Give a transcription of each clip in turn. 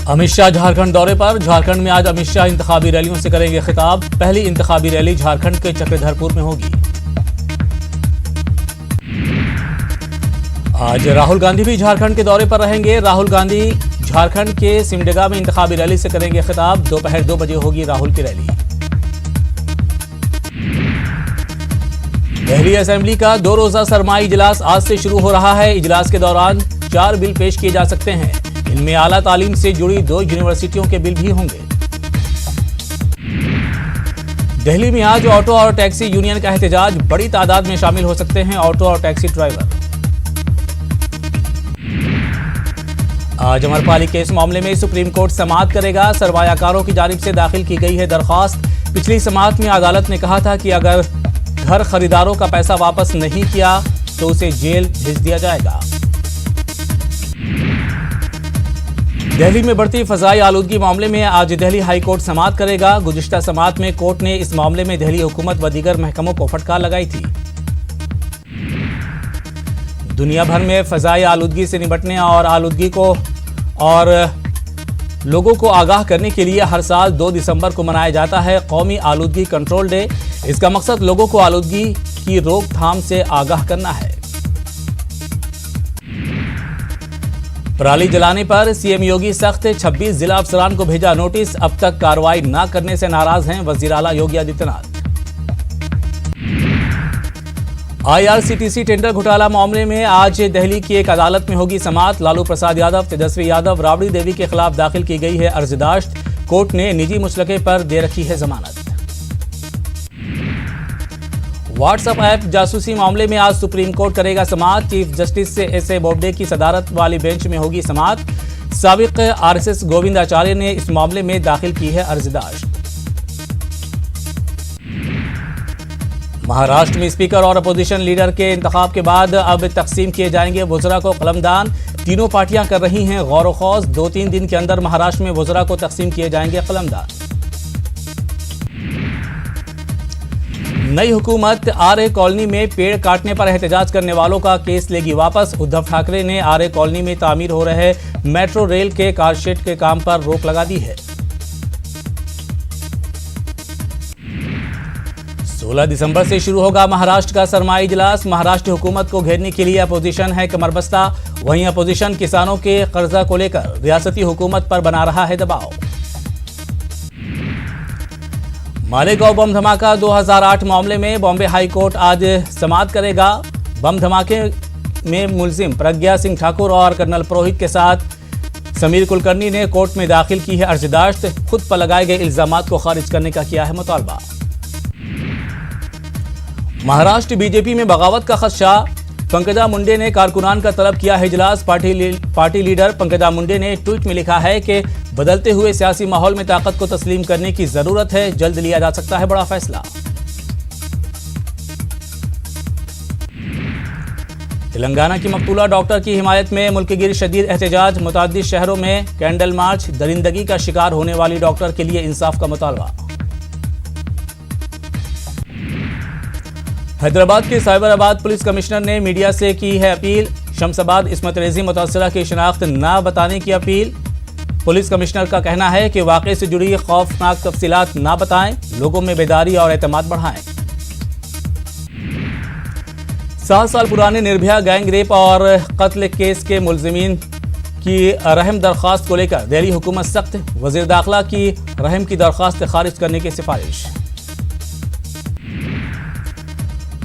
अमित शाह झारखंड दौरे पर। झारखंड में आज अमित शाह इंतखाबी रैलियों से करेंगे खिताब। पहली इंतखाबी रैली झारखंड के चक्रधरपुर में होगी। आज राहुल गांधी भी झारखंड के दौरे पर रहेंगे। राहुल गांधी झारखंड के सिमडेगा में इंतखाबी रैली से करेंगे खिताब। दोपहर 2 बजे होगी राहुल की रैली। दिल्ली असेंबली का 2 रोजा सरमाई इजलास आज से शुरू हो रहा है। इजलास के दौरान 4 बिल पेश किए जा सकते हैं। इनमें आला तालीम से जुड़ी 2 यूनिवर्सिटियों के बिल भी होंगे। दिल्ली में आज ऑटो और टैक्सी यूनियन का एहतजाज। बड़ी तादाद में शामिल हो सकते हैं ऑटो और टैक्सी ड्राइवर। आज अमरपाली केस मामले में सुप्रीम कोर्ट समाअत करेगा। सरमायाकारों की जानिब से दाखिल की गई है दरखास्त। पिछली समाअत में अदालत ने कहा था कि अगर घर खरीदारों का पैसा वापस नहीं किया तो उसे जेल भेज दिया जाएगा। दिल्ली में बढ़ती फजाई आलूदगी मामले में आज दिल्ली हाई कोर्ट समाअत करेगा। गुज़िश्ता समाअत में कोर्ट ने इस मामले में दिल्ली हुकूमत व दीगर महकमों को फटकार लगाई थी। दुनिया भर में फजाई आलूदगी से निपटने और आलूदगी को और लोगों को आगाह करने के लिए हर साल 2 दिसंबर को मनाया जाता है कौमी आलूदगी कंट्रोल डे। इसका मकसद लोगों को आलूदगी की रोकथाम से आगाह करना है। पराली जलाने पर सीएम योगी सख्त। 26 जिला अफसरान को भेजा नोटिस। अब तक कार्रवाई न करने से नाराज हैं वजीर आला योगी आदित्यनाथ। आईआरसीटीसी टेंडर घोटाला मामले में आज दिल्ली की एक अदालत में होगी समाअत। लालू प्रसाद यादव, तेजस्वी यादव, राबड़ी देवी के खिलाफ दाखिल की गई है अर्जदाश्त। कोर्ट ने निजी मुसलके पर दे रखी है जमानत। व्हाट्सएप ऐप जासूसी मामले में आज सुप्रीम कोर्ट करेगा समाअत। Chief justice S A. बोबडे की सदारत वाली बेंच में होगी समाअत। साबिक आरएसएस गोविंदाचार्य ने इस मामले में दाखिल की है अर्जदाश्त। महाराष्ट्र में स्पीकर और अपोजिशन लीडर के इंतखाब के बाद अब तकसीम किए जाएंगे वुज़रा को कलमदान। तीनों पार्टियां कर रही हैं गौर खौज। 2-3 दिन के अंदर महाराष्ट्र में वुज़रा को तकसीम किए जाएंगे कलमदान। नई हुकूमत आर्य कॉलोनी में पेड़ काटने पर एहतजाज करने वालों का केस लेगी वापस। उद्धव ठाकरे ने आर्य कॉलोनी में तामीर हो रहे मेट्रो रेल के कारशेड के काम पर रोक लगा दी है। 16 दिसंबर से शुरू होगा महाराष्ट्र का सरमाई इजलास। महाराष्ट्र हुकूमत को घेरने के लिए अपोजिशन है कमरबस्ता। वहीं अपोजिशन किसानों के कर्जा को लेकर रियासती हुकूमत पर बना रहा है दबाव। मालेगांव बम धमाका 2008 मामले में बॉम्बे हाई कोर्ट आज समाअत करेगा। बम धमाके में मुलजिम प्रज्ञा सिंह ठाकुर और कर्नल पुरोहित के साथ समीर कुलकर्णी ने कोर्ट में दाखिल की है अर्जदाश्त। खुद पर लगाए गए इल्जामात को खारिज करने का किया है मुतालबा। महाराष्ट्र बीजेपी में बगावत का खदशा। पंकजा मुंडे ने कारकुनान का तलब किया है इजलास। पार्टी लीडर पंकजा मुंडे ने ट्वीट में लिखा है कि बदलते हुए सियासी माहौल में ताकत को तस्लीम करने की जरूरत है। जल्द लिया जा सकता है बड़ा फैसला। तेलंगाना की मकतूला डॉक्टर की हिमायत में मुल्कगिर शदीद एहतजाज। मुताद्दिद शहरों में कैंडल मार्च। दरिंदगी का शिकार होने वाली डॉक्टर के लिए इंसाफ का मुतालबा। हैदराबाद के साइबराबाद पुलिस कमिश्नर ने मीडिया से की है अपील। शमशाबाद इस्मत रेजी मुतासरा की शनाख्त न बताने की अपील। पुलिस कमिश्नर का कहना है कि वाक़े से जुड़ी खौफनाक तफसीलात ना बताएं। लोगों में बेदारी और एतमाद बढ़ाएं। 7 साल पुराने निर्भया गैंग रेप और कत्ल केस के मुलजिमीन की रहम दरख्वास्त को लेकर दिल्ली हुकूमत सख्त। वज़ीर दाखिला की रहम की दरख्वास्त खारिज करने की सिफारिश।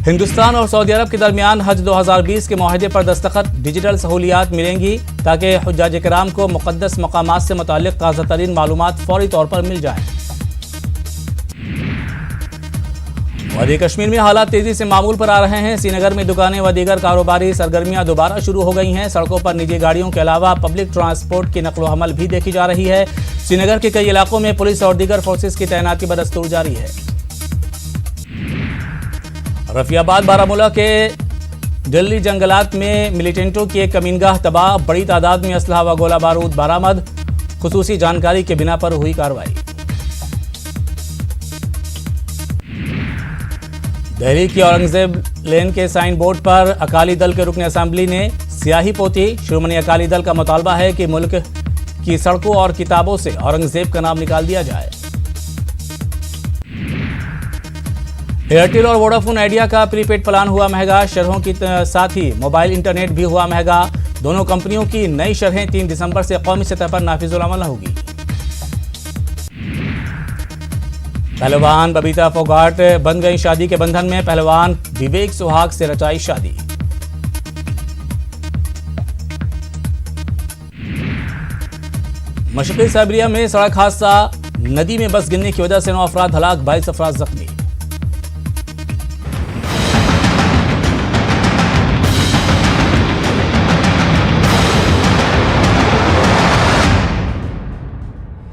हिंदुस्तान और सऊदी अरब के दरमियान हज 2020 के मुआहदे पर दस्तखत। डिजिटल सहूलियात मिलेंगी ताकि हुज्जाज किराम को मुक़द्दस मकामात से मुताल्लिक़ ताज़ा तरीन मालूमात फौरी तौर पर मिल जाएं। वादी कश्मीर में हालात तेजी से मामूल पर आ रहे हैं। श्रीनगर में दुकानें व दीगर कारोबारी सरगर्मियां दोबारा शुरू हो गई हैं। सड़कों पर निजी गाड़ियों के अलावा पब्लिक ट्रांसपोर्ट की नकलो हमल भी देखी जा रही है। श्रीनगर के कई इलाकों में पुलिस और दीगर फोर्सेस की तैनाती बदस्तूर जारी है। रफियाबाद बारामूला के दिल्ली जंगलात में मिलिटेंटों की एक कमीनगाह तबाह। बड़ी तादाद में असलहा व गोला बारूद बरामद। खुसूसी जानकारी के बिना पर हुई कार्रवाई। दिल्ली की औरंगजेब लेन के साइन बोर्ड पर अकाली दल के रुकन असेंबली ने स्याही पोती। श्रोमणी अकाली दल का मुतालबा है कि मुल्क कि सड़कों और किताबों से औरंगजेब का नाम निकाल दिया जाए। एयरटेल और वोडाफोन आइडिया का प्रीपेड प्लान हुआ महंगा, शरहों के साथ ही मोबाइल इंटरनेट भी हुआ महंगा। दोनों कंपनियों की नई शरहें 3 दिसंबर से कौमी सतह पर नाफिजुल अमल होगी। पहलवान बबीता फोगाट बन गई शादी के बंधन में, पहलवान विवेक सुहाग से रचाई शादी। मशरक़ी साइबेरिया में सड़क हादसा, नदी में बस गिरने की वजह से 9 अफराद हलाक, 22 अफराद जख्मी।